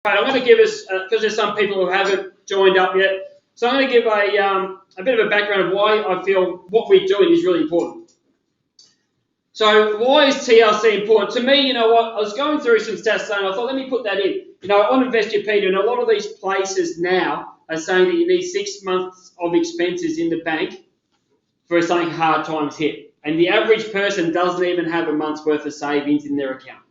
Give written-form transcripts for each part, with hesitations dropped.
I'm going to give us, because there's some people who haven't joined up yet, so I'm going to give a bit of a background of why I feel what we're doing is really important. So why is TLC important? To me, you know what, I was going through some stats today and I thought, let me put that in. You know, on Investopedia, and a lot of these places now are saying that you need 6 months of expenses in the bank for something hard times hit. And the average person doesn't even have a month's worth of savings in their account.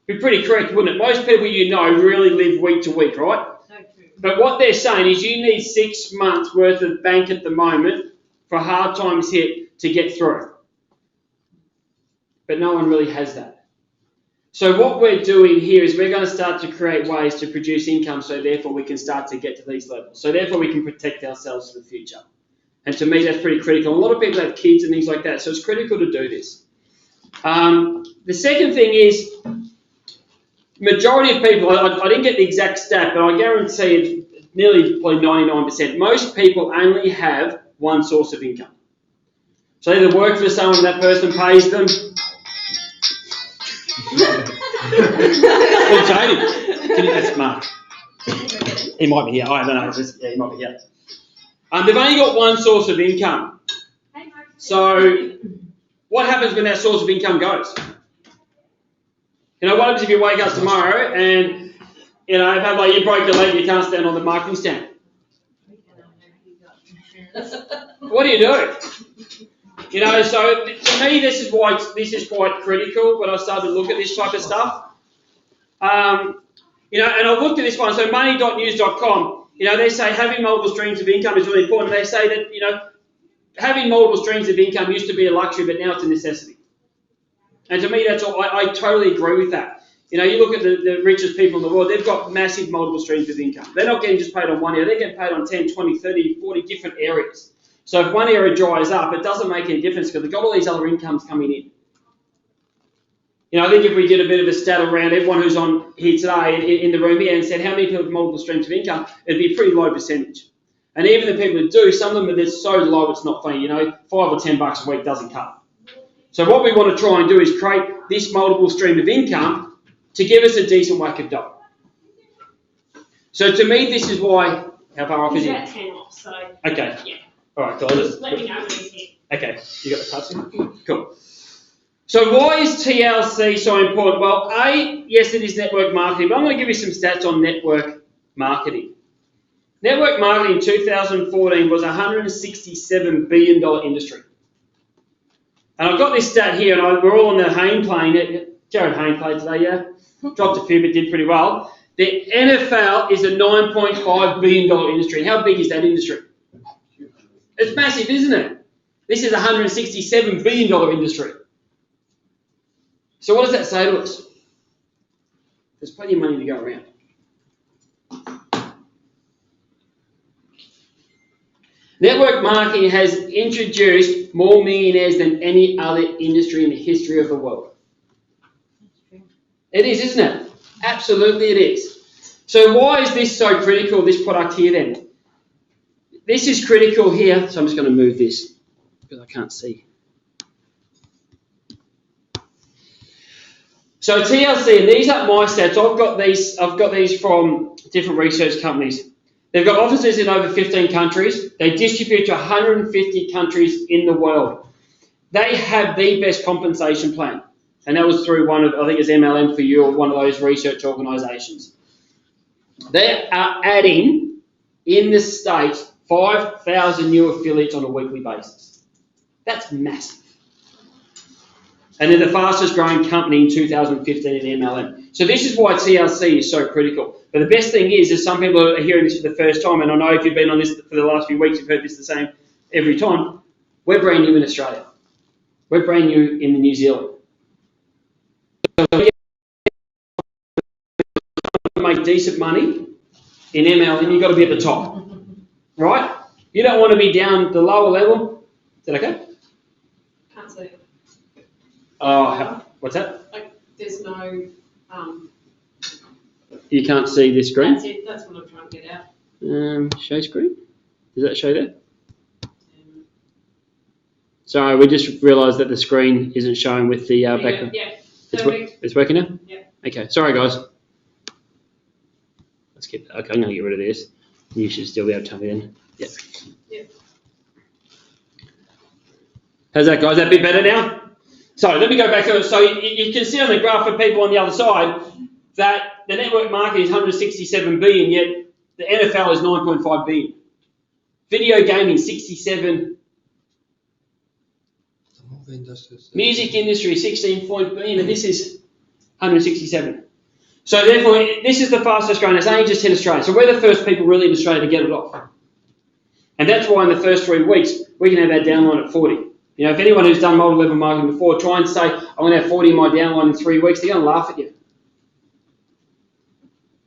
Be pretty correct, wouldn't it? Most people you know really live week to week, right? So true. But what they're saying is you need 6 months worth of bank at the moment for hard times hit to get through. But no one really has that. So what we're doing here is we're going to start to create ways to produce income, so therefore we can start to get to these levels. So therefore we can protect ourselves for the future. And to me that's pretty critical. A lot of people have kids and things like that, so it's critical to do this. The second thing is, majority of people, I didn't get the exact stat, but I guarantee it's nearly probably 99%. Most people only have one source of income. So they either work for someone and that person pays them. Well, Jamie, that's Mark. He might be here. I don't know. Yeah, he might be here. They've only got one source of income. So what happens when that source of income goes? You know, what happens if you wake up tomorrow and, you know, like you broke your leg and you can't stand on the marking stand? What do you do? You know, so to me, this is why this is quite critical when I started to look at this type of stuff. You know, and I've looked at this one. So money.news.com, you know, they say having multiple streams of income is really important. They say that, you know, having multiple streams of income used to be a luxury, but now it's a necessity. And to me, that's all. I totally agree with that. You know, you look at the richest people in the world, they've got massive multiple streams of income. They're not getting just paid on one area, they're getting paid on 10, 20, 30, 40 different areas. So if one area dries up, it doesn't make any difference because they've got all these other incomes coming in. You know, I think if we did a bit of a stat around everyone who's on here today in the room here and said how many people have multiple streams of income, it'd be a pretty low percentage. And even the people who do, some of them are so low it's not funny. You know, $5 or $10 a week doesn't cut. So what we want to try and do is create this multiple stream of income to give us a decent whack of dough. So to me, this is why. How far off is He's it? about 10 off, so. Okay. Yeah. All right, cool. Just let me know when he's here. Okay, you got the cards in? Cool. So why is TLC so important? Well, yes, it is network marketing, but I'm going to give you some stats on network marketing. Network marketing in 2014 was a $167 billion industry. And I've got this stat here, and we're all on the Hayne plane. Jared Hayne played today, yeah? Dropped a few, but did pretty well. The NFL is a $9.5 billion industry. How big is that industry? It's massive, isn't it? This is a $167 billion industry. So what does that say to us? There's plenty of money to go around. Network marketing has introduced more millionaires than any other industry in the history of the world. It is, isn't it? Absolutely it is. So why is this so critical, this product here then? This is critical here, so I'm just going to move this because I can't see. So TLC, and these aren't my stats. I've got these from different research companies. They've got offices in over 15 countries. They distribute to 150 countries in the world. They have the best compensation plan. And that was through one of, I think it's MLM for you, or one of those research organisations. They are adding, in the States, 5,000 new affiliates on a weekly basis. That's massive. And they're the fastest growing company in 2015 in MLM. So this is why TLC is so critical. But the best thing is some people are hearing this for the first time, and I know if you've been on this for the last few weeks, you've heard this the same every time. We're brand new in Australia. We're brand new in New Zealand. So if you want to make decent money in MLM, you've got to be at the top, right? You don't want to be down the lower level. Is that okay? Can't see it. Oh, what's that? Like, there's no, You can't see this screen? that's it, that's what I'm trying to get out. Show screen? Does that show that? Sorry, we just realised that the screen isn't showing with the background. Yeah, It's working now? yeah. Okay, sorry guys. Let's get, okay, I'm going to get rid of this. You should still be able to type it in. Yep. Yep. How's that, guys? Is that a bit better now? So let me go back to it. So you can see on the graph for people on the other side that the network market is 167 billion, yet the NFL is 9.5 billion. Video gaming, 67. Music industry, 16 billion, and this is 167. So therefore, this is the fastest growing. It's only just hit Australia. So we're the first people really in Australia to get it off. And that's why in the first 3 weeks, we can have our downline at 40. You know, if anyone who's done multi-level marketing before, try and say, I'm going to have 40 in my downline in 3 weeks, they're going to laugh at you.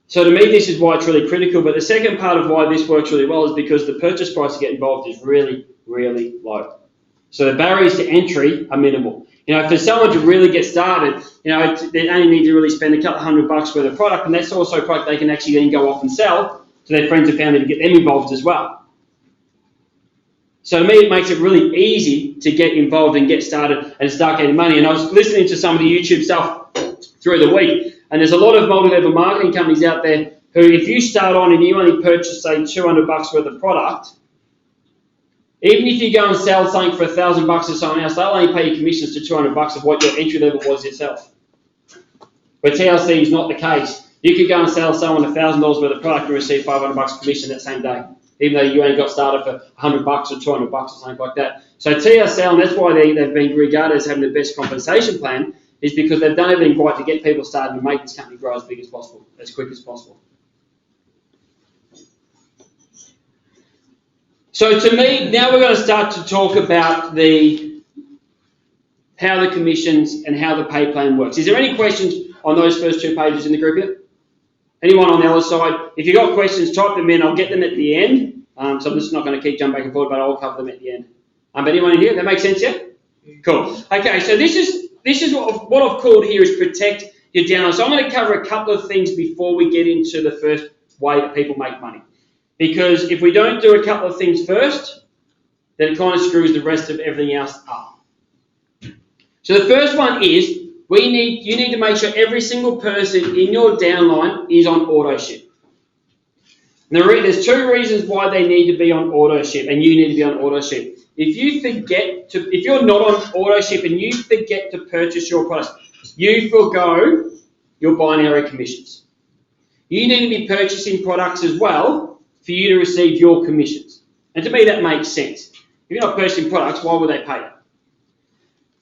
So to me, this is why it's really critical. But the second part of why this works really well is because the purchase price to get involved is really, really low. So the barriers to entry are minimal. You know, for someone to really get started, you know, they only need to really spend a couple of $100 worth of product, and that's also a product they can actually then go off and sell to their friends and family to get them involved as well. So to me, it makes it really easy to get involved and get started and start getting money. And I was listening to some of the YouTube stuff through the week, and there's a lot of multi-level marketing companies out there who, if you start on and you only purchase, say, $200 worth of product, even if you go and sell something for $1,000 to someone else, they'll only pay you commissions to $200 of what your entry level was yourself. But TLC is not the case. You could go and sell someone $1,000 worth of product and receive $500 commission that same day, even though you only got started for $100 or $200 or something like that. So TSL, and that's why they've been regarded as having the best compensation plan, is because they've done everything right to get people started and make this company grow as big as possible, as quick as possible. So to me, now we're going to start to talk about how the commissions and how the pay plan works. Is there any questions on those first 2 pages in the group here? Anyone on the other side? If you've got questions, type them in. I'll get them at the end. So I'm just not going to keep jumping back and forth, but I'll cover them at the end. But anyone in here? That makes sense, yeah? Cool. Okay, so this is what I've called here is protect your downline. So I'm going to cover a couple of things before we get into the first way that people make money. Because if we don't do a couple of things first, then it kind of screws the rest of everything else up. So the first one is you need to make sure every single person in your downline is on auto ship. Now, there's 2 reasons why they need to be on auto ship, and you need to be on auto ship. If you're not on auto ship and you forget to purchase your products, you forgo your binary commissions. You need to be purchasing products as well for you to receive your commissions. And to me, that makes sense. If you're not purchasing products, why would they pay you?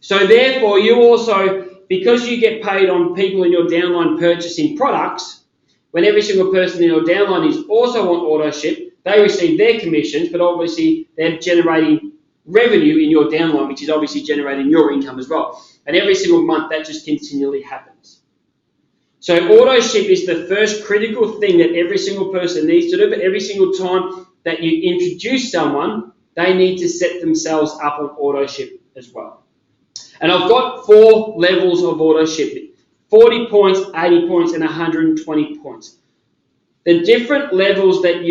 So therefore, you also, because you get paid on people in your downline purchasing products, when every single person in your downline is also on auto ship, they receive their commissions, but obviously they're generating revenue in your downline, which is obviously generating your income as well. And every single month, that just continually happens. So auto ship is the first critical thing that every single person needs to do, but every single time that you introduce someone, they need to set themselves up on auto ship as well. And I've got 4 levels of auto ship: 40 points, 80 points, and 120 points. The different levels that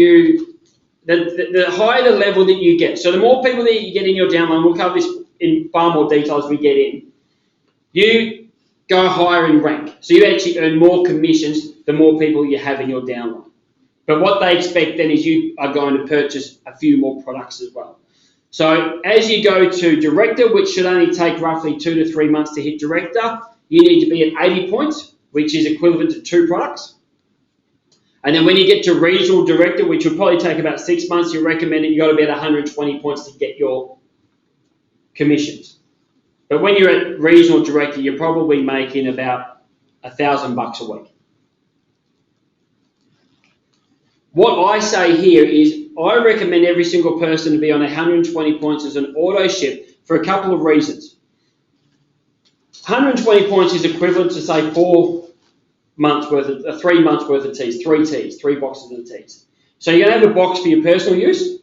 the higher the level that you get, so the more people that you get in your downline, we'll cover this in far more detail as we get in, you go higher in rank. So you actually earn more commissions the more people you have in your downline. But what they expect then is you are going to purchase a few more products as well. So as you go to director, which should only take roughly 2 to 3 months to hit director, you need to be at 80 points, which is equivalent to 2 products. And then when you get to regional director, which will probably take about 6 months, you recommend it, you've got to be at 120 points to get your commissions. But when you're at regional director, you're probably making about $1,000 a week. What I say here is I recommend every single person to be on 120 points as an auto ship for a couple of reasons. 120 points is equivalent to, say, 3 months worth of teas, 3 boxes of teas. So you're going to have a box for your personal use,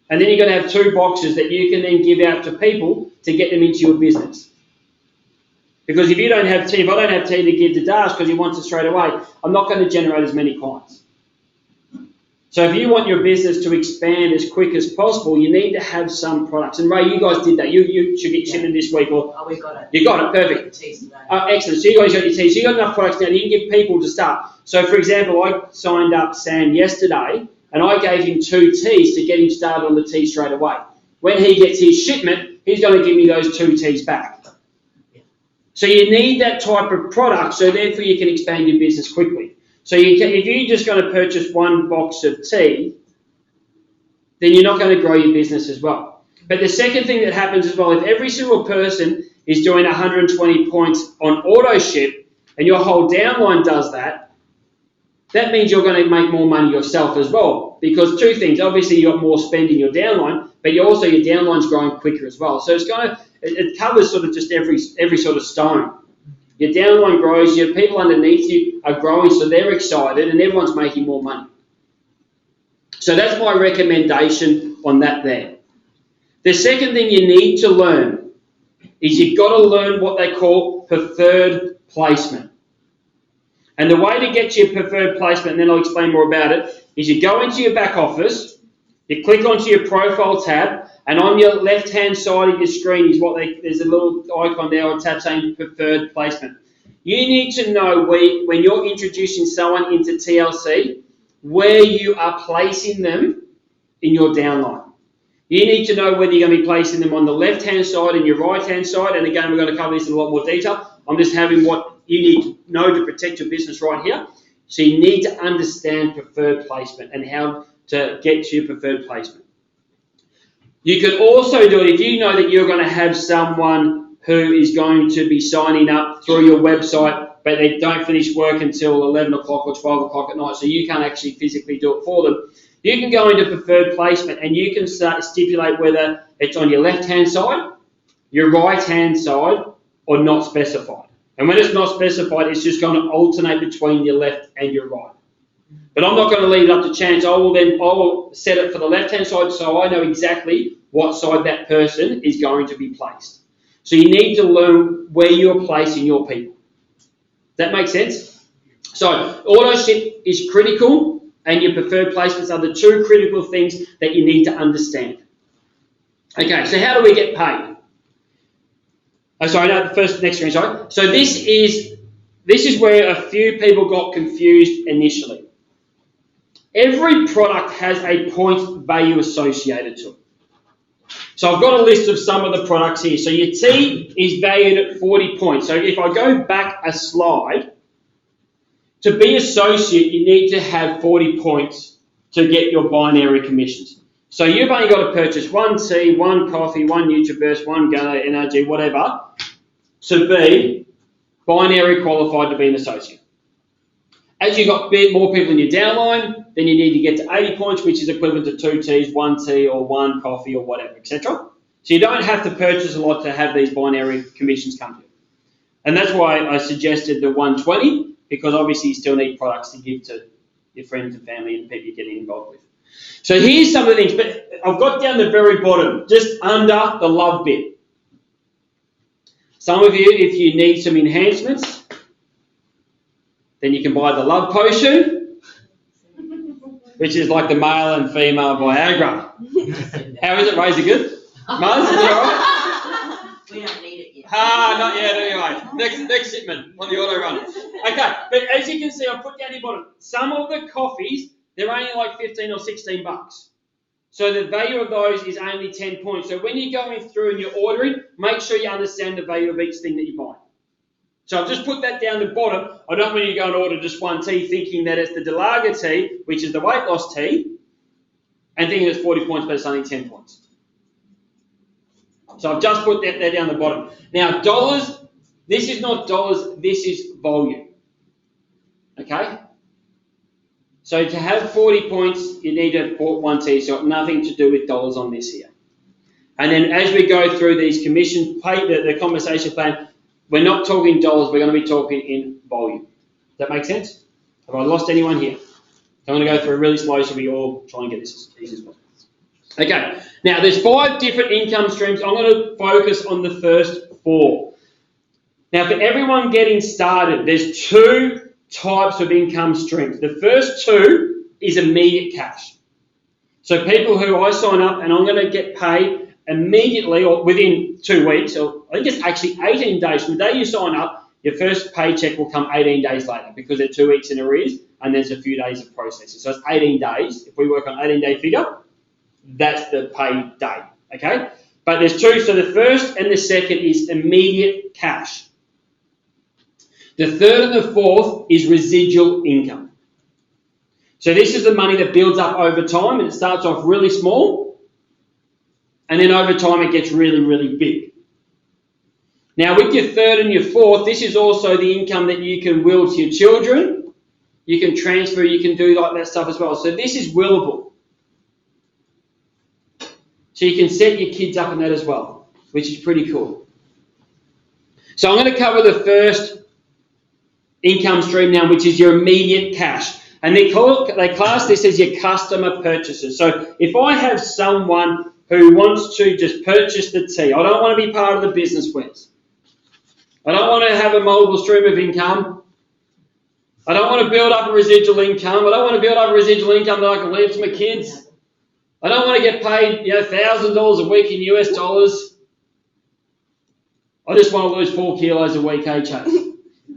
and then you're going to have 2 boxes that you can then give out to people to get them into your business. Because if I don't have tea to give to Dash because he wants it straight away, I'm not going to generate as many clients. So if you want your business to expand as quick as possible, you need to have some products. And Ray, you guys did that. You should get shipment this week, or Oh, we got it. you got it, perfect. Teas today. Excellent. So you guys got your tea. So you got enough products now. You can give people to start. So for example, I signed up Sam yesterday, and I gave him 2 teas to get him started on the tea straight away. When he gets his shipment, he's going to give me those 2 teas back. So you need that type of product, so therefore you can expand your business quickly. So if you're just going to purchase 1 box of tea, then you're not going to grow your business as well. But the second thing that happens as well, if every single person is doing 120 points on auto ship, and your whole downline does that, that means you're going to make more money yourself as well. Because 2 things, obviously you got more spend in your downline, but your downline's growing quicker as well. So it covers sort of just every sort of stone. Your downline grows, your people underneath you are growing, so they're excited, and everyone's making more money. So that's my recommendation on that there. The second thing you need to learn is you've got to learn what they call preferred placement. And the way to get your preferred placement, and then I'll explain more about it, is you go into your back office, you click onto your profile tab, and on your left-hand side of your screen is there's a little icon there or tab saying preferred placement. You need to know when you're introducing someone into TLC, where you are placing them in your downline. You need to know whether you're going to be placing them on the left-hand side and your right-hand side. And again, we're going to cover this in a lot more detail. I'm just having what you need to know to protect your business right here. So you need to understand preferred placement and how to get to your preferred placement. You can also do it if you know that you're going to have someone who is going to be signing up through your website, but they don't finish work until 11 o'clock or 12 o'clock at night, so you can't actually physically do it for them. You can go into preferred placement and you can stipulate whether it's on your left-hand side, your right-hand side, or not specified. And when it's not specified, it's just going to alternate between your left and your right. But I'm not going to leave it up to chance. I will set it for the left-hand side so I know exactly what side that person is going to be placed. So you need to learn where you're placing your people. Does that make sense? So auto ship is critical, and your preferred placements are the 2 critical things that you need to understand. Okay, so how do we get paid? Next screen, sorry. So this is where a few people got confused initially. Every product has a point value associated to it. So I've got a list of some of the products here. So your tea is valued at 40 points. So if I go back a slide, to be associate, you need to have 40 points to get your binary commissions. So you've only got to purchase 1 tea, 1 coffee, 1 NutriBurst, 1 Gunner, NRG, whatever, to be binary qualified to be an associate. As you've got more people in your downline, then you need to get to 80 points, which is equivalent to 2 teas, 1 tea, or 1 coffee, or whatever, etc. So you don't have to purchase a lot to have these binary commissions come to you. And that's why I suggested the 120, because obviously you still need products to give to your friends and family and people you're getting involved with. So here's some of the things, but I've got down the very bottom, just under the love bit. Some of you, if you need some enhancements, then you can buy the love potion, which is like the male and female Viagra. How is it, Ray? Is it good? Mars, is it all right? We don't need it yet. Not yet, anyway. Next shipment on the auto run. Okay, but as you can see, I put down the bottom. Some of the coffees, they're only like 15 or 16 bucks. So the value of those is only 10 points. So when you're going through and you're ordering, make sure you understand the value of each thing that you buy. So I've just put that down the bottom. I don't want you to go and order just 1 tea thinking that it's the Delaga tea, which is the weight loss tea, and thinking it's 40 points, but it's only 10 points. So I've just put that there down the bottom. Now, dollars, this is not dollars, this is volume. Okay? So to have 40 points, you need to have bought 1 tea, so nothing to do with dollars on this here. And then as we go through these commission, the conversation plan, we're not talking dollars, we're going to be talking in volume. Does that make sense? Have I lost anyone here? So I'm going to go through really slow so we all try and get this as easy as possible. Okay, now there's 5 different income streams. I'm going to focus on the first 4. Now for everyone getting started, there's 2 types of income streams. The first 2 is immediate cash. So people who I sign up and I'm going to get paid immediately or within 2 weeks, or I think it's actually 18 days from the day you sign up, your first paycheck will come 18 days later because they're 2 weeks in arrears and there's a few days of processing. So it's 18 days. If we work on 18-day figure, that's the pay day, okay? But there's two. So the first and the second is immediate cash. The third and the fourth is residual income. So this is the money that builds up over time, and it starts off really small, and then over time it gets really, really big. Now with your third and your fourth, this is also the income that you can will to your children. You can transfer, you can do like that stuff as well. So this is willable. So you can set your kids up on that as well, which is pretty cool. So I'm going to cover the first income stream now, which is your immediate cash. And they class this as your customer purchases. So if I have someone who wants to just purchase the tea, I don't want to be part of the business Wes. I don't want to have a multiple stream of income. I don't want to build up a residual income. I don't want to build up a residual income that I can leave to my kids. I don't want to get paid, $1,000 a week in US dollars. I just want to lose 4 kilos a week, hey, Chase?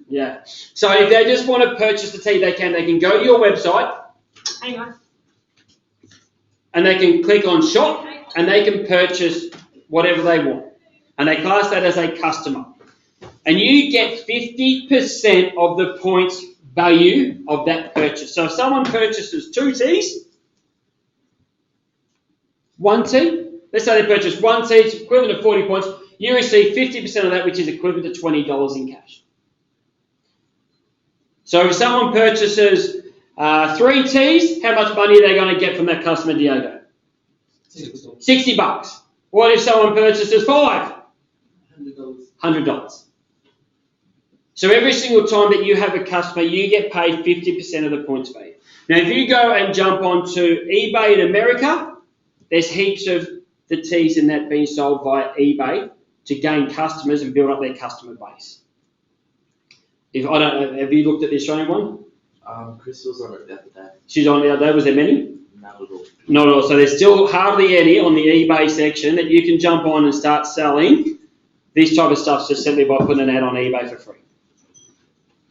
Yeah. So if they just want to purchase the tea, they can go to your website. Hang on. And they can click on shop and they can purchase whatever they want. And they class that as a customer. And you get 50% of the points value of that purchase. So if someone purchases 2 teas, 1 tea, let's say they purchase 1 tea, it's equivalent to 40 points, you receive 50% of that, which is equivalent to $20 in cash. So if someone purchases 3 teas, how much money are they going to get from that customer, Diego? $60. What if someone purchases 5? $100. So every single time that you have a customer, you get paid 50% of the points value. Now, if you go and jump onto eBay in America, there's heaps of the teas in that being sold via eBay to gain customers and build up their customer base. Have you looked at the Australian one? Chris was on it the other day. She's on the other day. Was there many? Not at all. Not at all. So there's still hardly any on the eBay section that you can jump on and start selling this type of stuff just simply by putting an ad on eBay for free.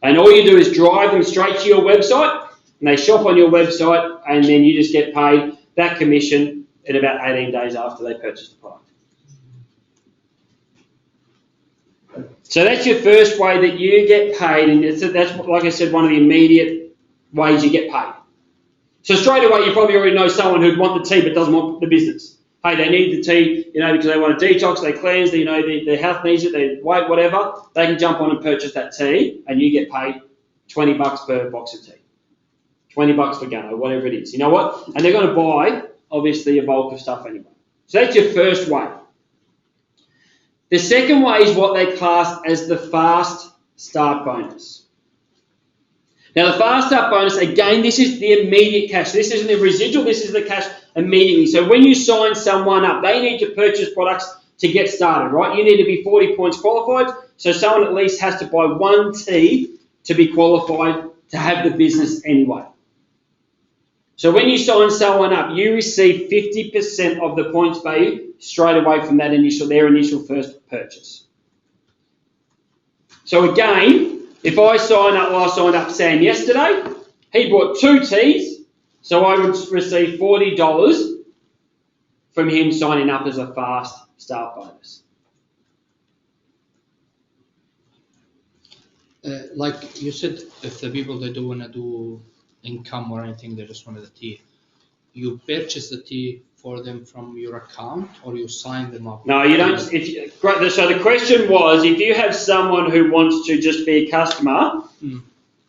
And all you do is drive them straight to your website, and they shop on your website, and then you just get paid that commission in about 18 days after they purchase the product. So that's your first way that you get paid, and that's, like I said, one of the immediate ways you get paid. So straight away, you probably already know someone who'd want the tea but doesn't want the business. Hey, they need the tea, because they want to detox, they cleanse, their health needs it, their weight, whatever. They can jump on and purchase that tea, and you get paid $20 per box of tea, $20 per gun, or whatever it is. You know what? And they're going to buy, obviously, a bulk of stuff anyway. So that's your first way. The second way is what they class as the fast start bonus. Now, the fast start bonus, again, this is the immediate cash. This isn't the residual, this is the cash immediately. So when you sign someone up, they need to purchase products to get started, right? You need to be 40 points qualified, so someone at least has to buy 1 tea to be qualified to have the business anyway. So when you sign someone up, you receive 50% of the points value straight away from their initial first purchase. So again, if I signed up Sam yesterday, he bought 2 teas, so I would receive $40 from him signing up as a fast start bonus. Like you said, if the people they don't want to do income or anything, they just wanted the tea, you purchase the tea for them from your account, or you sign them up? No, you don't. So the question was, if you have someone who wants to just be a customer,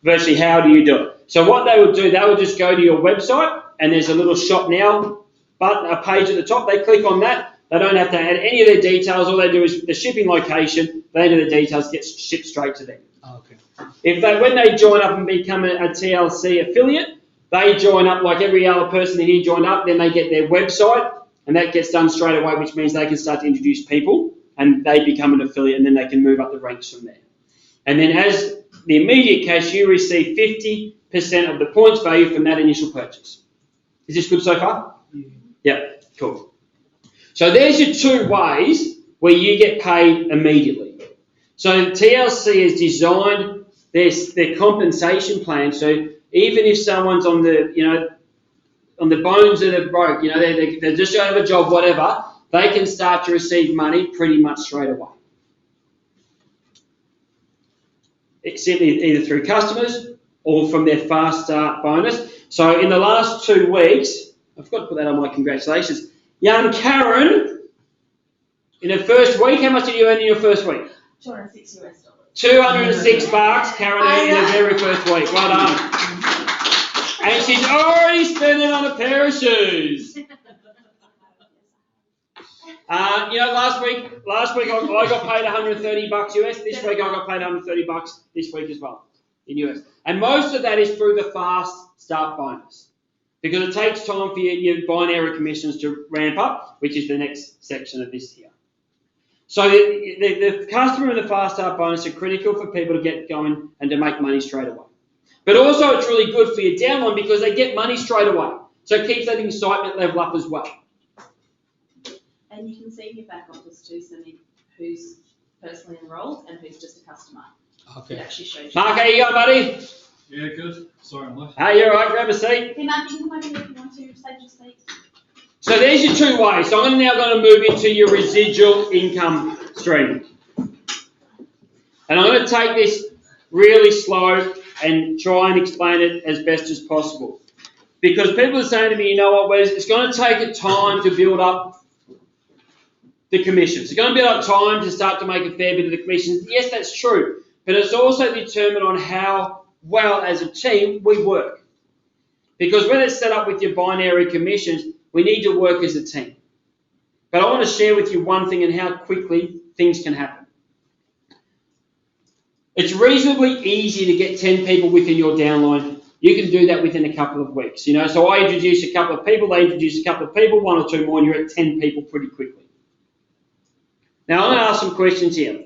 virtually how do you do it? So what they would do, they would just go to your website, and there's a little shop now button, a page at the top. They click on that. They don't have to add any of their details. All they do is the shipping location. They enter the details, get shipped straight to them. Okay. When they join up and become a TLC affiliate, they join up like every other person in here joined up, then they get their website, and that gets done straight away, which means they can start to introduce people, and they become an affiliate, and then they can move up the ranks from there. And then as the immediate cash, you receive of the points value from that initial purchase. Is this good so far? Yeah, cool. So there's your two ways where you get paid immediately. So TLC has designed their compensation plan. So even if someone's on the bones of the broke, they're just out of a job, whatever, they can start to receive money pretty much straight away. It's simply either through customers or from their fast start bonus. So in the last 2 weeks, I forgot to put that on my congratulations. Young Karen, in her first week, how much did you earn in your first week? $206 US. $206, Karen earned in her very first week. Well done. And she's already spent it on a pair of shoes. Last week I got paid $130 US. This week I got paid $130 this week as well in US. And most of that is through the fast start bonus, because it takes time for your binary commissions to ramp up, which is the next section of this here. So the customer and the fast start bonus are critical for people to get going and to make money straight away. But also it's really good for your downline because they get money straight away. So it keeps that excitement level up as well. And you can see in your back office too, Sammy, who's personally enrolled and who's just a customer. It Okay. actually shows you. Mark, how you going, buddy? Yeah, good. Sorry, I'm late. Hey, you alright? Grab a seat. Hey, Mark, you can come over here if you want to save your seat. So there's your two ways. So I'm now going to move into your residual income stream. And I'm going to take this really slow and try and explain it as best as possible. Because people are saying to me, you know what, Wes, it's going to take a time to build up the commissions. It's going to build up time to start to make a fair bit of the commissions. Yes, that's true. But it's also determined on how well as a team we work. Because when it's set up with your binary commissions, we need to work as a team. But I want to share with you one thing and how quickly things can happen. It's reasonably easy to get 10 people within your downline. You can do that within a couple of weeks. So I introduce a couple of people, they introduce a couple of people, 1 or 2 more, and you're at 10 people pretty quickly. Now I'm going to ask some questions here.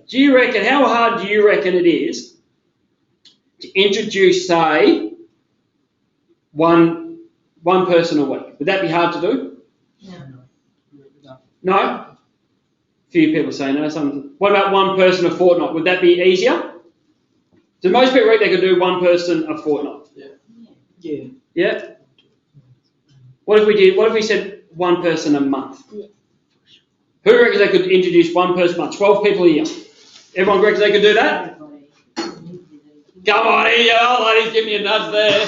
How hard do you reckon it is to introduce, say, one person a week? Would that be hard to do? No? A few people say no. What about one person a fortnight? Would that be easier? So most people reckon they could do one person a fortnight. Yeah. Yeah? What if we said one person a month? Yeah. Who reckons they could introduce one person a month? 12 people a year. Everyone reckons they could do that? Come on, ladies, give me a nudge there.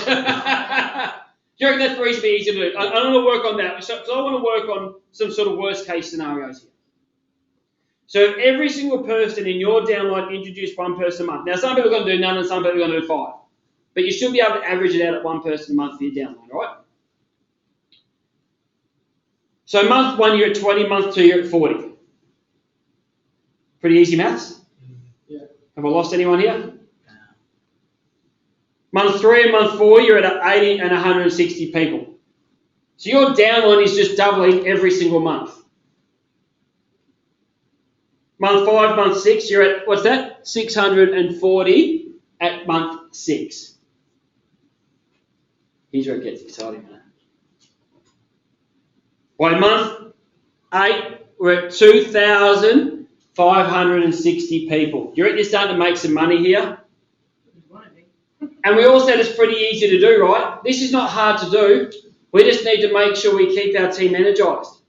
Do you reckon that's reasonably easy to do? I want to work on that. So I want to work on some sort of worst case scenarios here. So if every single person in your downline introduced one person a month. Now some people are going to do none and some people are going to do 5. But you should be able to average it out at one person a month for your downline, right? So month 1 you're at 20, month 2 you're at 40. Pretty easy maths? Yeah. Have I lost anyone here? Month 3 and month 4 you're at 80 and 160 people. So your downline is just doubling every single month. Month 5, month 6 you're at, what's that? 640 at month 6. Here's where it gets exciting, man. By month 8, we're at 2,560 people. You reckon you're starting to make some money here? And we all said it's pretty easy to do, right? This is not hard to do. We just need to make sure we keep our team energised.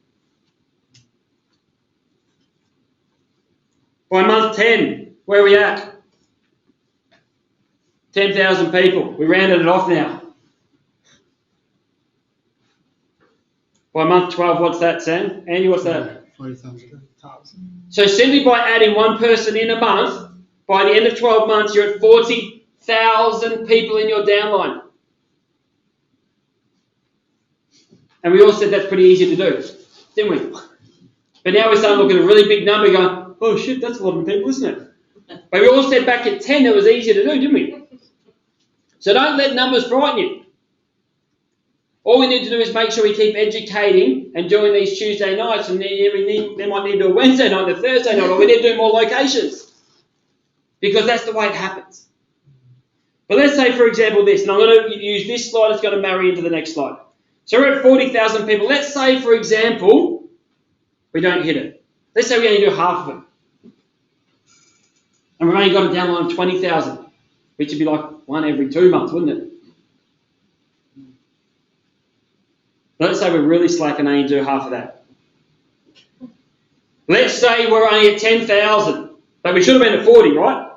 By month 10, where are we at? 10,000 people. We rounded it off now. By month 12, what's that, Sam? Andy, what's that? 40,000. So simply by adding one person in a month, by the end of 12 months, you're at 40,000 people in your downline. And we all said that's pretty easy to do, didn't we? But now we're starting to look at a really big number going, oh shit, that's a lot of people, isn't it? But we all said back at 10 it was easy to do, didn't we? So don't let numbers frighten you. All we need to do is make sure we keep educating and doing these Tuesday nights, and then they might need to do a Wednesday night, a Thursday night, or we need to do more locations. Because that's the way it happens. But let's say, for example, this, and I'm going to use this slide, it's going to marry into the next slide. So we're at 40,000 people. Let's say, for example, we don't hit it. Let's say we only do half of it. And we've only got a downline of 20,000, which would be like one every 2 months, wouldn't it? But let's say we're really slack and only do half of that. Let's say we're only at 10,000, but we should have been at 40, right?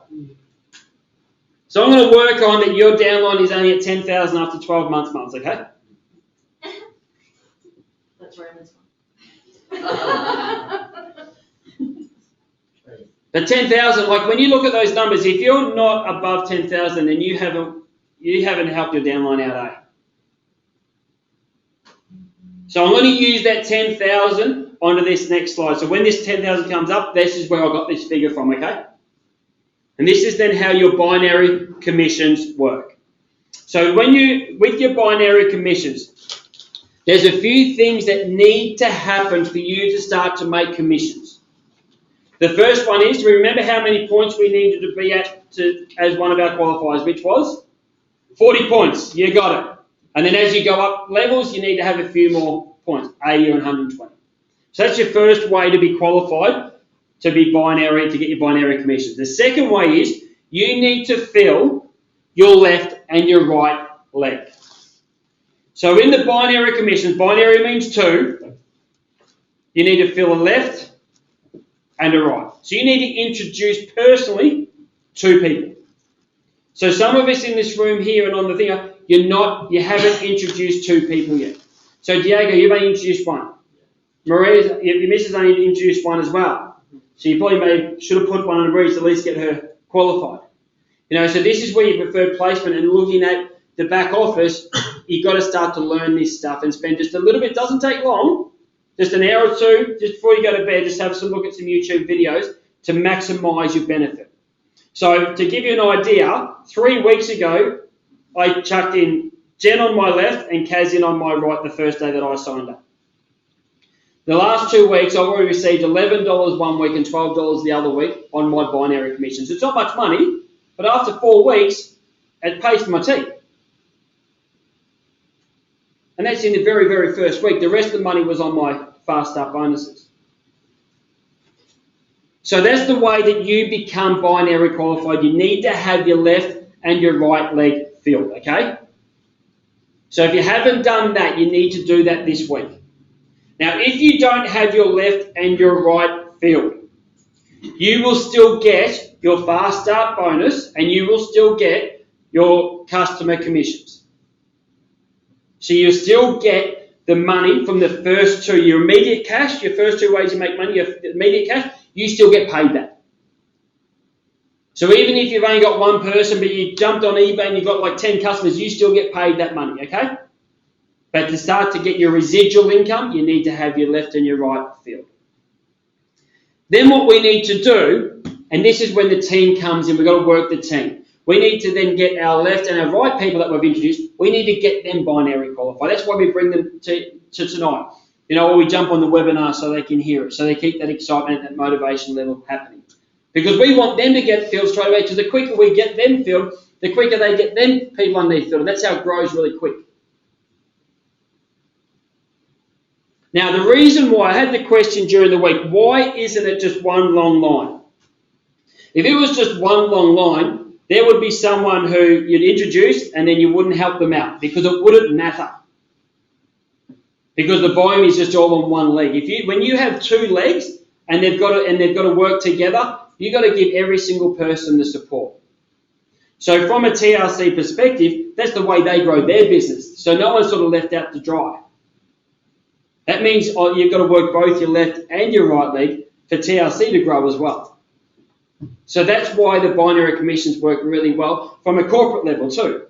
So I'm going to work on that your downline is only at 10,000 after 12 months, okay? That's Roman's But 10,000, like when you look at those numbers, if you're not above 10,000, then you haven't helped your downline out, eh? So I'm going to use that 10,000 onto this next slide. So when this 10,000 comes up, this is where I got this figure from, okay? And this is then how your binary commissions work. So with your binary commissions, there's a few things that need to happen for you to start to make commissions. The first one is to remember how many points we needed to be at as one of our qualifiers, which was 40 points. You got it. And then as you go up levels, you need to have a few more points, 80 or 120. So that's your first way to be qualified to be binary, to get your binary commissions. The second way is you need to fill your left and your right leg. So in the binary commissions, binary means two, you need to fill a left and a right. So you need to introduce personally two people. So some of us in this room here and on the thing, you haven't introduced two people yet. So Diego, you've only introduced one. Maria, your missus only introduced one as well. So you probably should have put one on Maria to at least get her qualified. So this is where your preferred placement and looking at the back office, you've got to start to learn this stuff and spend just a little bit. It doesn't take long, just an hour or two, just before you go to bed, just have some look at some YouTube videos to maximise your benefit. So to give you an idea, 3 weeks ago, I chucked in Jen on my left and Kaz in on my right the first day that I signed up. The last 2 weeks, I've already received $11 one week and $12 the other week on my binary commissions. It's not much money, but after 4 weeks, it pays for my tea. And that's in the very, very first week. The rest of the money was on my fast start bonuses. So that's the way that you become binary qualified. You need to have your left and your right leg filled, okay? So if you haven't done that, you need to do that this week. Now, if you don't have your left and your right filled, you will still get your fast start bonus and you will still get your customer commissions. So you still get the money from the first two, your immediate cash, your first 2 ways you make money, your immediate cash, you still get paid that. So even if you've only got one person, but you jumped on eBay and you've got like 10 customers, you still get paid that money, okay? But to start to get your residual income, you need to have your left and your right filled. Then what we need to do, and this is when the team comes in, we've got to work the team. We need to then get our left and our right people that we've introduced, we need to get them binary qualified. That's why we bring them to tonight. Or we jump on the webinar so they can hear it, so they keep that excitement and that motivation level happening. Because we want them to get filled straight away, because the quicker we get them filled, the quicker they get them people underneath filled, and that's how it grows really quick. Now, the reason why I had the question during the week, why isn't it just one long line? If it was just one long line, there would be someone who you'd introduce and then you wouldn't help them out because it wouldn't matter. Because the volume is just all on one leg. When you have two legs and they've got to work together, you've got to give every single person the support. So from a TRC perspective, that's the way they grow their business. So no one's sort of left out to dry. That means you've got to work both your left and your right leg for TRC to grow as well. So that's why the binary commissions work really well from a corporate level too.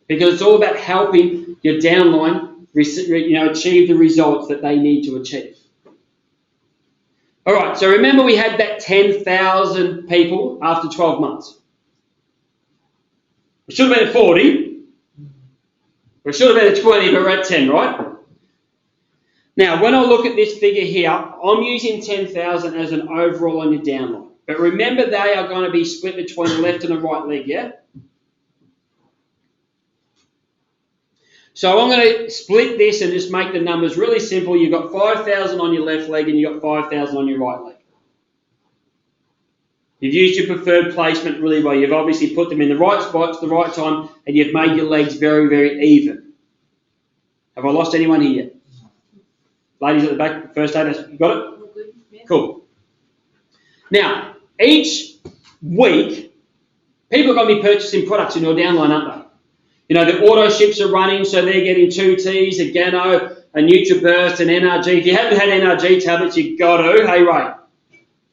Because it's all about helping your downline achieve the results that they need to achieve. All right, so remember we had that 10,000 people after 12 months. We should have been at 40. We should have been at 20, but we're at 10, right? Now, when I look at this figure here, I'm using 10,000 as an overall on your downline. But remember, they are going to be split between the left and the right leg, yeah? So I'm going to split this and just make the numbers really simple. You've got 5,000 on your left leg and you've got 5,000 on your right leg. You've used your preferred placement really well. You've obviously put them in the right spots, the right time, and you've made your legs very, very even. Have I lost anyone here yet? Ladies at the back, first aid, you got it? All good? Yeah. Cool. Now, each week, people are going to be purchasing products in your downline, aren't they? You know, the auto ships are running, so they're getting 2Ts, a Gano, a NutriBurst, an NRG. If you haven't had NRG tablets, you've got to. Hey, Ray.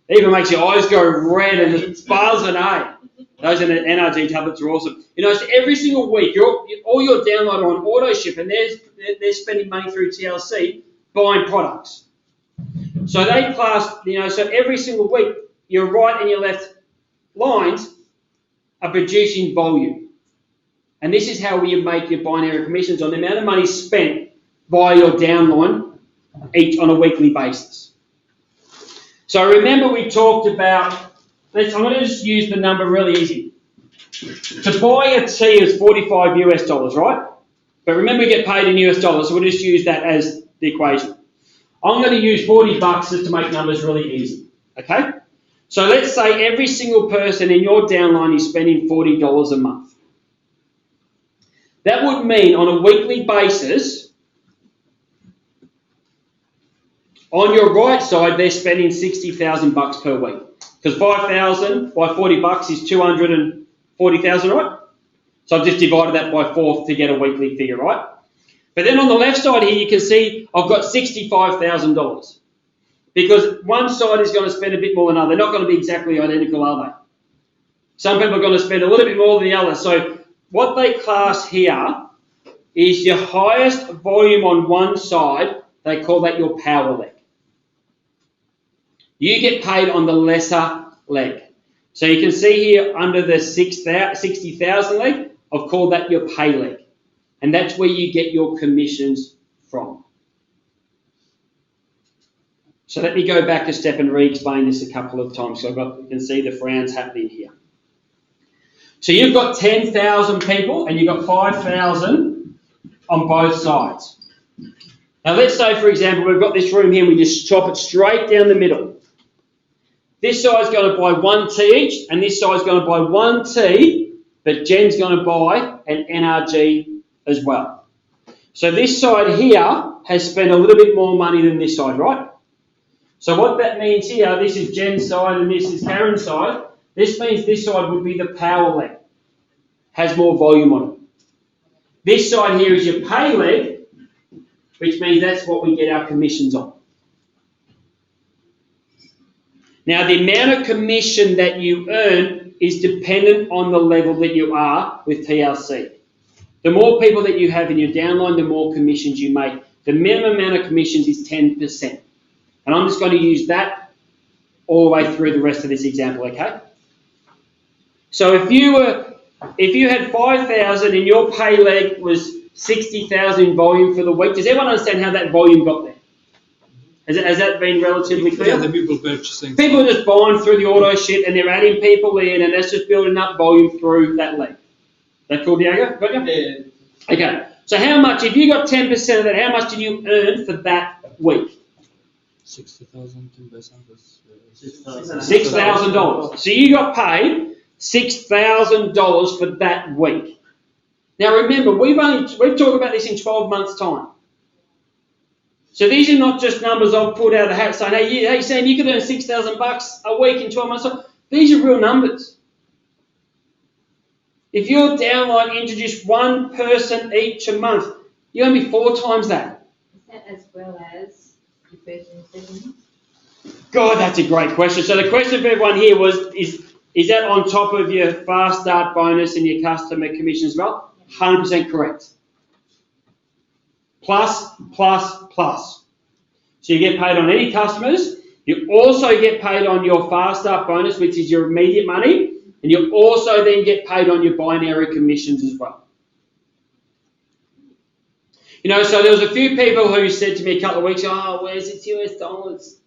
It even makes your eyes go red and it's buzzing, eh? Those NRG tablets are awesome. You know, so every single week, all your download are on auto ship and they're spending money through TLC buying products. So they class, you know, so every single week, your right and your left lines are producing volume. And this is how you make your binary commissions on the amount of money spent by your downline each on a weekly basis. So remember we talked about, I'm going to just use the number really easy. To buy a tea is $45 US, right? But remember we get paid in US dollars, so we'll just use that as the equation. I'm going to use $40 just to make numbers really easy, okay? So let's say every single person in your downline is spending $40 a month. That would mean on a weekly basis, on your right side, they're spending $60,000 per week. Because 5,000 by $40 is 240,000, right? So I've just divided that by 4 to get a weekly figure, right? But then on the left side here, you can see I've got $65,000. Because one side is going to spend a bit more than the other. They're not going to be exactly identical, are they? Some people are going to spend a little bit more than the other. So what they class here is your highest volume on one side. They call that your power leg. You get paid on the lesser leg. So you can see here under the 60,000 leg, I've called that your pay leg. And that's where you get your commissions from. So let me go back a step and re-explain this a couple of times. So you can see the frowns happening here. So you've got 10,000 people and you've got 5,000 on both sides. Now let's say, for example, we've got this room here and we just chop it straight down the middle. This side's going to buy 1 tea each and this side's going to buy 1 tea, but Jen's going to buy an NRG as well. So this side here has spent a little bit more money than this side, right? So what that means here, this is Jen's side and this is Karen's side. This means this side would be the power leg, has more volume on it. This side here is your pay leg, which means that's what we get our commissions on. Now, the amount of commission that you earn is dependent on the level that you are with TLC. The more people that you have in your downline, the more commissions you make. The minimum amount of commissions is 10%. And I'm just going to use that all the way through the rest of this example, okay? So if you had 5,000 and your pay leg was 60,000 in volume for the week, does everyone understand how that volume got there? Has that been relatively clear? Yeah, the people purchasing. People are just buying through the auto ship and they're adding people in and that's just building up volume through that leg. That cool, Diego? Got you? Yeah. Okay. So how much, if you got 10% of that, how much did you earn for that week? 60,000 10%. $6,000. So you got paid $6,000 for that week. Now remember, we've talked about this in 12 months' time. So these are not just numbers I've pulled out of the hat saying, hey Sam, you could earn $6,000 a week in 12 months' time. These are real numbers. If your downline introduced one person each a month, you're going to be 4 times that. Is that as well as your first and second? God, that's a great question. So the question for everyone here was, is that on top of your fast start bonus and your customer commission as well? 100% correct. Plus. So you get paid on any customers. You also get paid on your fast start bonus, which is your immediate money. And you also then get paid on your binary commissions as well. You know, so there was a few people who said to me a couple of weeks ago, oh, where's it US dollars?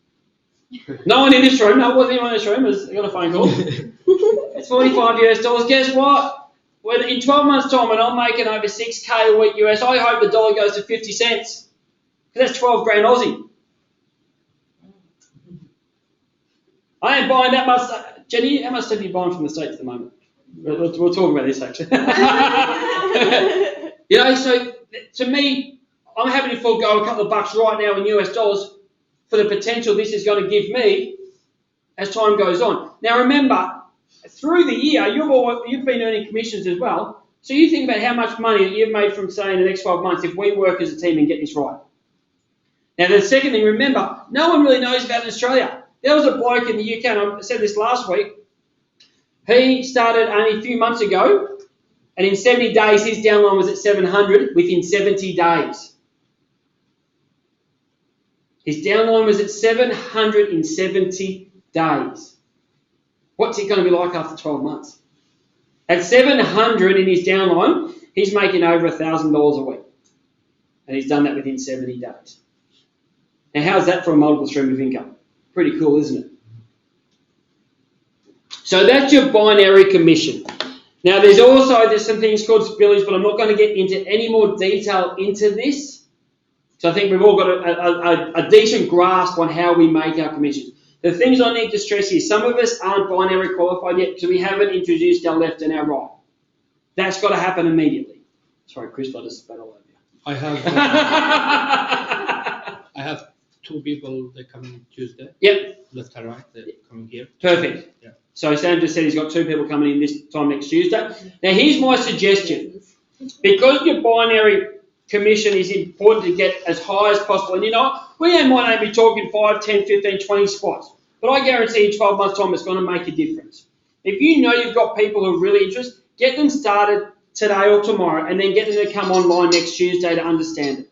No one in this room, no, it wasn't anyone in this room, I got a phone call. It's $45 US. Guess what? when in 12 months' time, when I'm making over 6K a week US, I hope the dollar goes to 50 cents. Because that's 12 grand Aussie. I ain't buying that much. Jenny, how much stuff are you buying from the States at the moment? We'll talk about this actually. You know, so to me, I'm happy to forego a couple of bucks right now in US dollars for the potential this is going to give me as time goes on. Now remember, through the year, you've been earning commissions as well. So you think about how much money that you've made from, say, in the next 12 months if we work as a team and get this right. Now the second thing, remember, no one really knows about it in Australia. There was a bloke in the UK, and I said this last week, he started only a few months ago, and in 70 days, his downline was at 700 within 70 days. His downline was at 770 days. What's it going to be like after 12 months? At 700 in his downline, he's making over $1,000 a week. And he's done that within 70 days. Now, how's that for a multiple stream of income? Pretty cool, isn't it? So that's your binary commission. Now, there's some things called spillage, but I'm not going to get into any more detail into this. So I think we've all got a decent grasp on how we make our commissions. The things I need to stress here, some of us aren't binary qualified yet, so we haven't introduced our left and our right. That's got to happen immediately. Sorry, Chris, I just spat all over you. I have 2 people that come in Tuesday. Yep. Left and right, they're coming here. Perfect. Yeah. So Sam just said he's got 2 people coming in this time next Tuesday. Now here's my suggestion. Because your binary commission is important to get as high as possible, and you know, we might only be talking 5, 10, 15, 20 spots, but I guarantee in 12 months' time it's going to make a difference. If you know you've got people who are really interested, get them started today or tomorrow, and then get them to come online next Tuesday to understand it.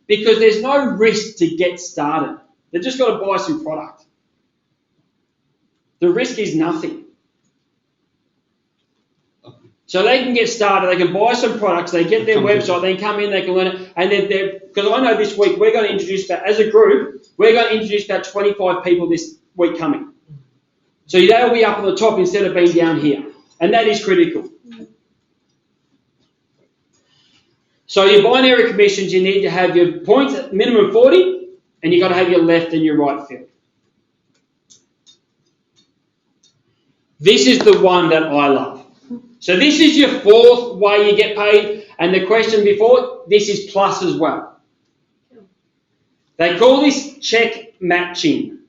Because there's no risk to get started. They've just got to buy some product. The risk is nothing. So they can get started, they can buy some products, they get their website, they can come in, they can learn it, and then because I know this week we're going to introduce as a group, we're going to introduce about 25 people this week coming. So they'll be up on the top instead of being down here. And that is critical. So your binary commissions, you need to have your points at minimum 40, and you've got to have your left and your right field. This is the one that I love. So this is your 4th way you get paid, and the question before, this is plus as well. They call this check matching.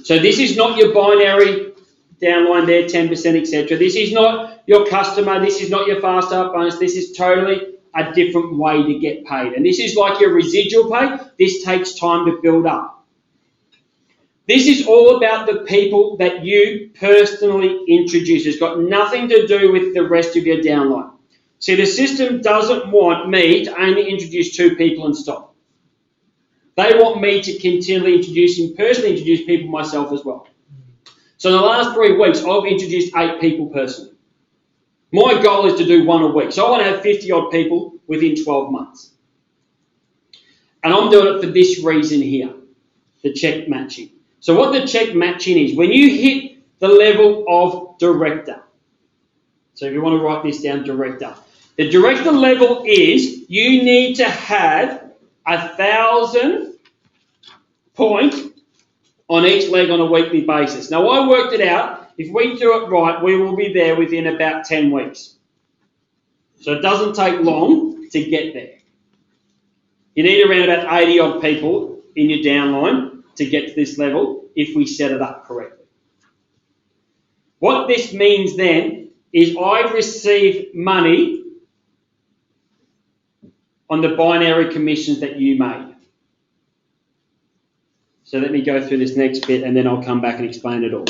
So this is not your binary downline there, 10%, etc. This is not your customer, this is not your fast start bonus, this is totally a different way to get paid. And this is like your residual pay, this takes time to build up. This is all about the people that you personally introduce. It's got nothing to do with the rest of your downline. See, the system doesn't want me to only introduce 2 people and stop. They want me to continually introduce and personally introduce people myself as well. So in the last 3 weeks, I've introduced 8 people personally. My goal is to do 1 a week. So I want to have 50 odd people within 12 months. And I'm doing it for this reason here, the check matching. So what the check matching is, when you hit the level of director, so if you want to write this down, director. The director level is you need to have 1,000 points on each leg on a weekly basis. Now I worked it out, if we do it right, we will be there within about 10 weeks. So it doesn't take long to get there. You need around about 80 odd people in your downline to get to this level if we set it up correctly. What this means then is I receive money on the binary commissions that you made. So let me go through this next bit and then I'll come back and explain it all.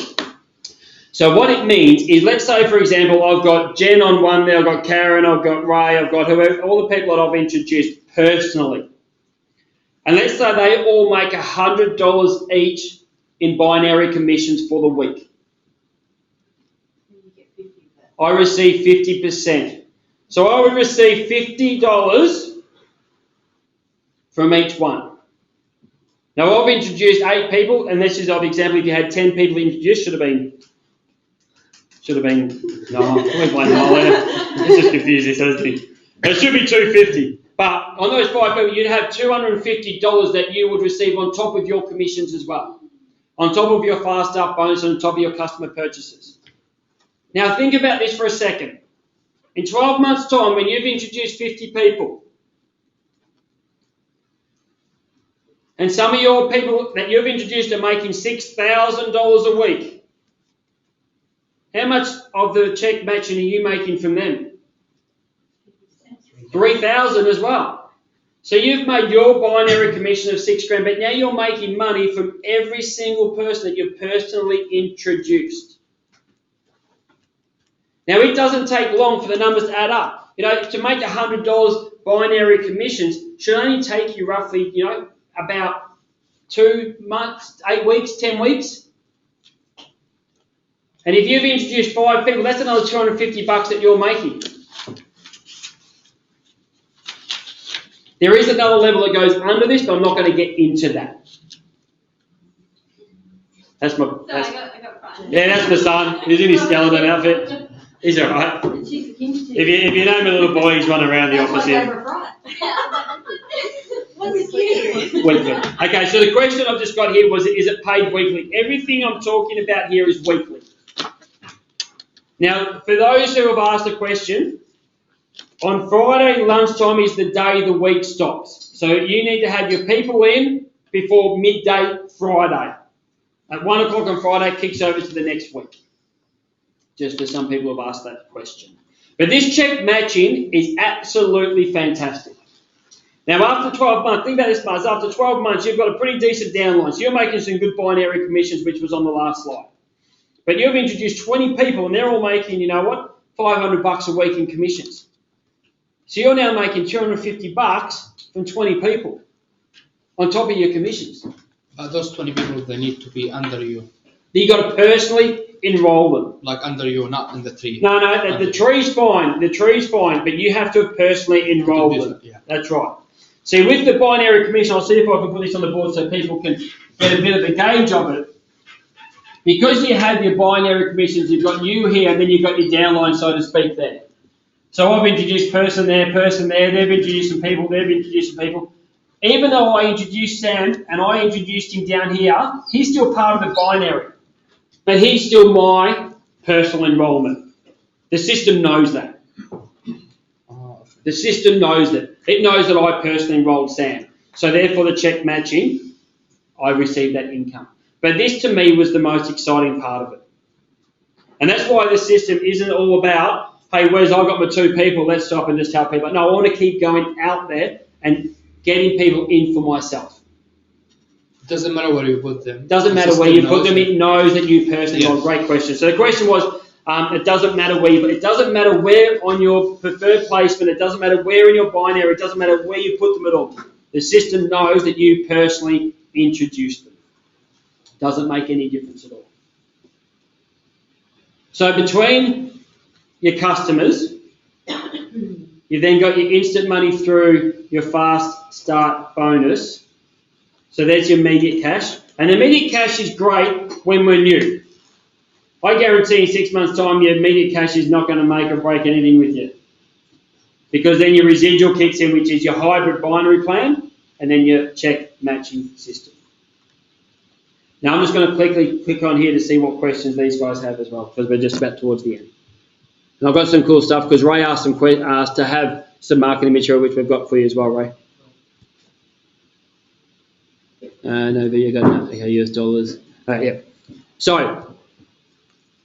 So what it means is, let's say for example I've got Jen on one there, I've got Karen, I've got Ray, I've got whoever, all the people that I've introduced personally. And let's say they all make $100 each in binary commissions for the week. You get 50 of that. I receive 50%. So I would receive $50 from each one. Now I've introduced 8 people, and this is an example. If you had 10 people introduced, should have been Should have been, no, we blame the whole there. It's just confused this, hasn't it? It should be $250. But on those 5 people, you'd have $250 that you would receive on top of your commissions as well. On top of your fast start bonus, on top of your customer purchases. Now think about this for a second. In 12 months' time, when you've introduced 50 people, and some of your people that you've introduced are making $6,000 a week, how much of the check matching are you making from them? 3,000 as well. So you've made your binary commission of $6,000, but now you're making money from every single person that you've personally introduced. Now it doesn't take long for the numbers to add up. You know, to make $100 binary commissions should only take you roughly, you know, about 2 months, 8 weeks, 10 weeks. And if you've introduced 5 people, that's another $250 that you're making. There is another level that goes under this, but I'm not going to get into that. That's my. That's, I got frightened. yeah, that's my son. He's in his skeleton outfit. He's all right. If you name a little boy, he's running around the office here. What's cute? Weekly. Okay, so the question I've just got here was, is it paid weekly? Everything I'm talking about here is weekly. Now, for those who have asked a question, on Friday lunchtime is the day the week stops. So you need to have your people in before midday Friday. At 1 o'clock on Friday, it kicks over to the next week. Just as some people have asked that question. But this check matching is absolutely fantastic. Now, after 12 months, think about this, Buzz, after 12 months, you've got a pretty decent downline. So you're making some good binary commissions, which was on the last slide. But you've introduced 20 people, and they're all making, you know what, $500 a week in commissions. So you're now making $250 from 20 people on top of your commissions. But those 20 people, they need to be under you. You've got to personally enroll them. Like under you, not in the tree. No, the tree's fine. The tree's fine, but you have to personally enroll them. Yeah. That's right. See, with the binary commission, I'll see if I can put this on the board so people can get a bit of a gauge of it. Because you have your binary commissions, you've got you here, and then you've got your downline, so to speak, there. So I've introduced person there, they've introduced some people, they've introduced some people. Even though I introduced Sam, and I introduced him down here, he's still part of the binary. But he's still my personal enrolment. The system knows that. The system knows that. It knows that I personally enrolled Sam. So therefore the check matching, I received that income. But this to me was the most exciting part of it. And that's why the system isn't all about, hey, where's I've got my 2 people, let's stop and just tell people. No, I want to keep going out there and getting people in for myself. Doesn't matter where you put them. Doesn't matter where you put them, it knows that you personally got. Great question. So the question was, it doesn't matter where you put it. It doesn't matter where on your preferred placement, it doesn't matter where in your binary, it doesn't matter where you put them at all. The system knows that you personally introduced them. Doesn't make any difference at all. So between your customers, you've then got your instant money through your fast start bonus. So there's your immediate cash. And immediate cash is great when we're new. I guarantee in 6 months' time, your immediate cash is not going to make or break anything with you. Because then your residual kicks in, which is your hybrid binary plan, and then your check matching system. Now I'm just going to quickly click on here to see what questions these guys have as well, because we're just about towards the end. And I've got some cool stuff, because Ray asked to have some marketing material, which we've got for you as well, Ray. No, but you got no, okay, US dollars. Yeah. So,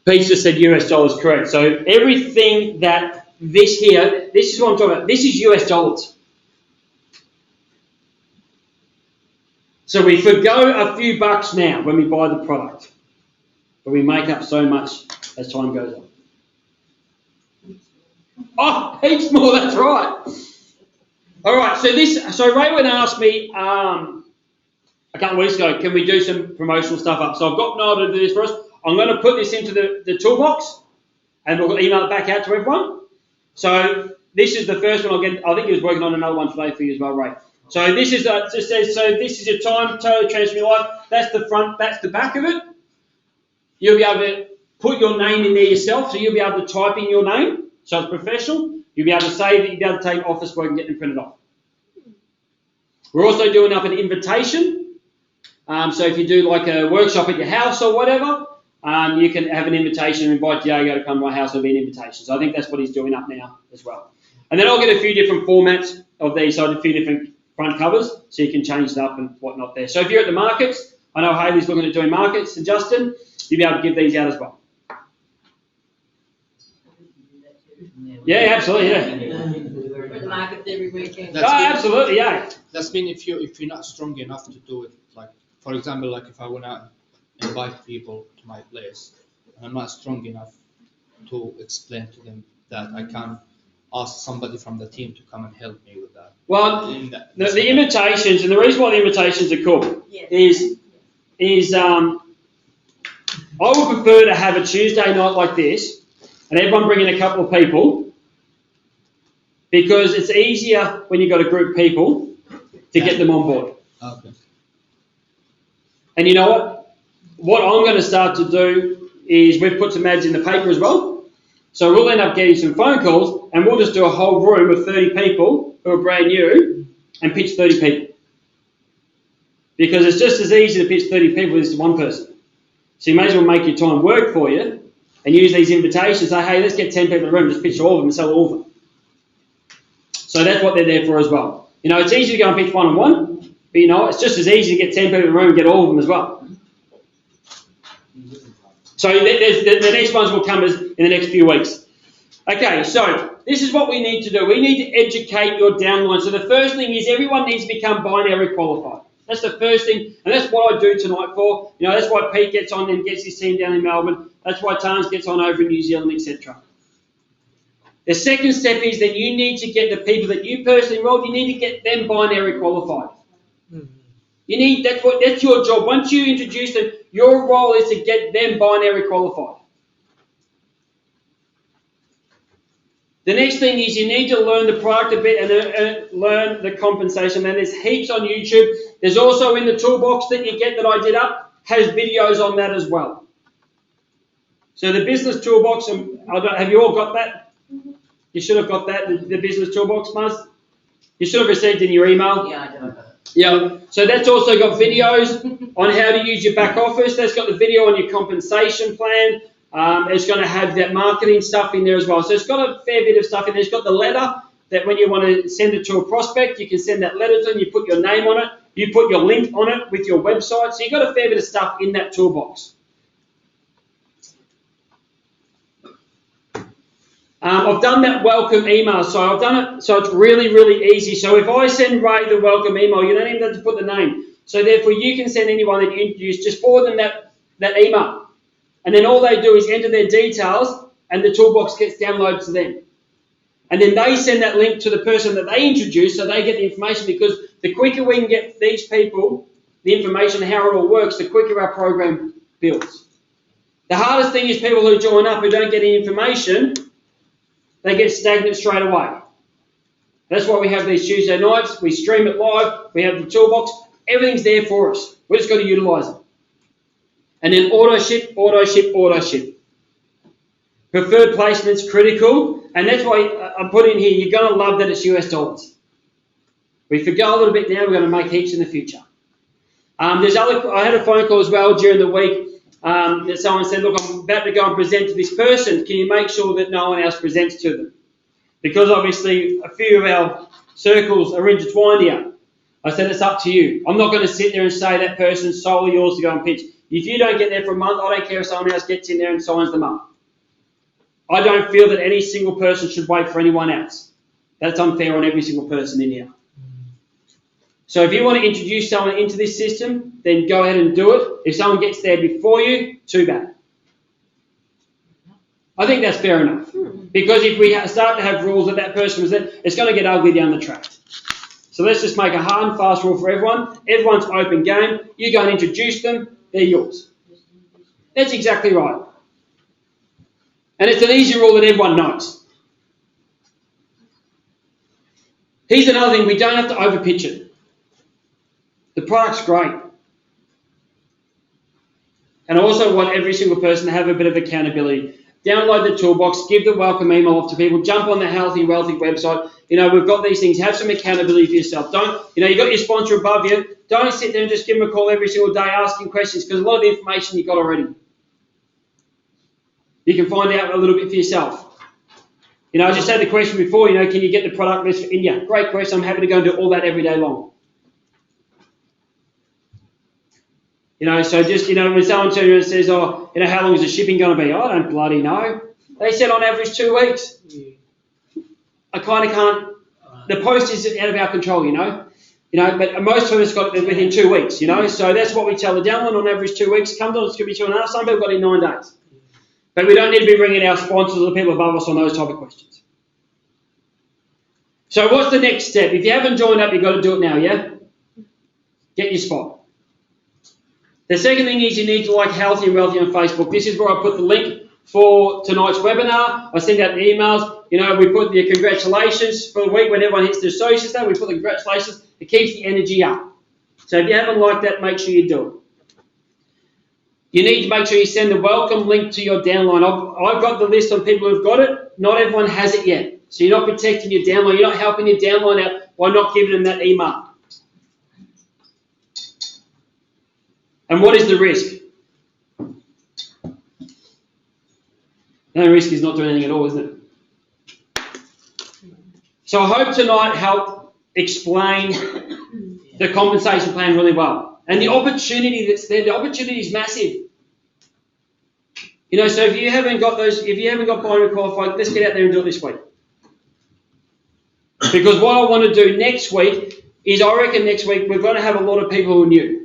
Pete just said US dollars, correct. So everything that this here, this is what I'm talking about. This is US dollars. So we forgo a few bucks now when we buy the product, but we make up so much as time goes on. Oh, heaps more. That's right. All right. So Ray would ask me a couple of weeks ago, can we do some promotional stuff up? So I've got Noel to do this for us. I'm going to put this into the toolbox, and we'll email it back out to everyone. So this is the first one I'll get. I think he was working on another one today for you as well, Ray. So this is just says, so this is your time, totally transform your life. That's the front, that's the back of it. You'll be able to put your name in there yourself, so you'll be able to type in your name, so it's professional. You'll be able to save it, you'll be able to take office work and get them printed off. We're also doing up an invitation. So if you do like a workshop at your house or whatever, you can have an invitation and invite Diego to come to my house. There'll be an invitation. So I think that's what he's doing up now as well. And then I'll get a few different formats of these, so a few different front covers, so you can change it up and whatnot there. So if you're at the markets, I know Hayley's looking at doing markets, and Justin, you'll be able to give these out as well. Yeah, absolutely, yeah. We're at the markets every weekend. That's Oh, good. absolutely, yeah. That's mean if you're not strong enough to do it, like for example, like if I wanna invite people to my place, and I'm not strong enough to explain to them that I can't ask somebody from the team to come and help me with that. Well, In that- the invitations, and the reason why the invitations are cool Yes. is I would prefer to have a Tuesday night like this, and everyone bring in a couple of people, because it's easier when you've got a group of people to get them on board. Okay. And you know what? What I'm going to start to do is we've put some ads in the paper as well. So we'll end up getting some phone calls, and we'll just do a whole room of 30 people who are brand new and pitch 30 people. Because it's just as easy to pitch 30 people as one person. So you may as well make your time work for you and use these invitations. Say, hey, let's get 10 people in the room, just pitch all of them and sell all of them. So that's what they're there for as well. You know, it's easy to go and pitch one-on-one, but you know, it's just as easy to get 10 people in the room and get all of them as well. So the next ones will come in the next few weeks. Okay, so this is what we need to do. We need to educate your downline. So the first thing is everyone needs to become binary qualified. That's the first thing, and that's what I do tonight for. You know, that's why Pete gets on and gets his team down in Melbourne. That's why Tarns gets on over in New Zealand, etc. The second step is that you need to get the people that you personally enrolled, you need to get them binary qualified. You need, that's your job. Once you introduce them, your role is to get them binary qualified. The next thing is you need to learn the product a bit and learn the compensation. And there's heaps on YouTube. There's also in the toolbox that you get that I did up, has videos on that as well. So the business toolbox, have you all got that? You should have got that, the business toolbox, Muzz. You should have received it in your email. Yeah, I do. Yeah, so that's also got videos on how to use your back office. That's got the video on your compensation plan. It's going to have that marketing stuff in there as well. So it's got a fair bit of stuff in there. It's got the letter that when you want to send it to a prospect, you can send that letter to them. You put your name on it. You put your link on it with your website. So you've got a fair bit of stuff in that toolbox. I've done that welcome email, so I've done it so it's really, really easy. So if I send Ray the welcome email, you don't even have to put the name. So therefore, you can send anyone that you introduce, just forward them that email. And then all they do is enter their details, and the toolbox gets downloaded to them. And then they send that link to the person that they introduce, so they get the information, because the quicker we can get these people the information, how it all works, the quicker our program builds. The hardest thing is people who join up who don't get any information, they get stagnant straight away. That's why we have these Tuesday nights. We stream it live. We have the toolbox. Everything's there for us. We've just got to utilise it. And then auto ship, auto ship, auto ship. Preferred placement's critical. And that's why I put in here, you're going to love that it's US dollars. We forgo a little bit now. We're going to make heaps in the future. I had a phone call as well during the week. That someone said, look, I'm about to go and present to this person. Can you make sure that no one else presents to them? Because obviously a few of our circles are intertwined here. I said, it's up to you. I'm not going to sit there and say that person's solely yours to go and pitch. If you don't get there for a month, I don't care if someone else gets in there and signs them up. I don't feel that any single person should wait for anyone else. That's unfair on every single person in here. So if you want to introduce someone into this system, then go ahead and do it. If someone gets there before you, too bad. I think that's fair enough. Because if we start to have rules that person was there, it's going to get ugly down the track. So let's just make a hard and fast rule for everyone. Everyone's open game. You go and introduce them, they're yours. That's exactly right. And it's an easy rule that everyone knows. Here's another thing, we don't have to overpitch it. The product's great. And I also want every single person to have a bit of accountability. Download the toolbox, give the welcome email off to people, jump on the Healthy Wealthy website. We've got these things. Have some accountability for yourself. Don't, you got your sponsor above you. Don't sit there and just give them a call every single day asking questions, because a lot of the information you've got already. You can find out a little bit for yourself. I just had the question before, can you get the product list for India? Great question. I'm happy to go and do all that every day long. So just, when someone turns around and says, how long is the shipping going to be? I don't bloody know. They said on average 2 weeks. I kind of can't, the post is out of our control, but most of us got it within 2 weeks, so that's what we tell the downline on average 2 weeks. Comes on, it's going to be 2.5, some people got it in 9 days. But we don't need to be bringing our sponsors or the people above us on those type of questions. So what's the next step? If you haven't joined up, you've got to do it now, yeah? Get your spot. The second thing is you need to like Healthy and Wealthy on Facebook. This is where I put the link for tonight's webinar. I send out the emails. We put the congratulations for the week when everyone hits their socials day. We put the congratulations. It keeps the energy up. So if you haven't liked that, make sure you do it. You need to make sure you send the welcome link to your downline. I've got the list of people who've got it. Not everyone has it yet. So you're not protecting your downline. You're not helping your downline out by not giving them that email. And what is the risk? No risk is not doing anything at all, isn't it? So I hope tonight helped explain the compensation plan really well. And the opportunity that's there, the opportunity is massive. So if you haven't got binary qualified, let's get out there and do it this week. Because what I want to do next week is I reckon next week we're going to have a lot of people who are new.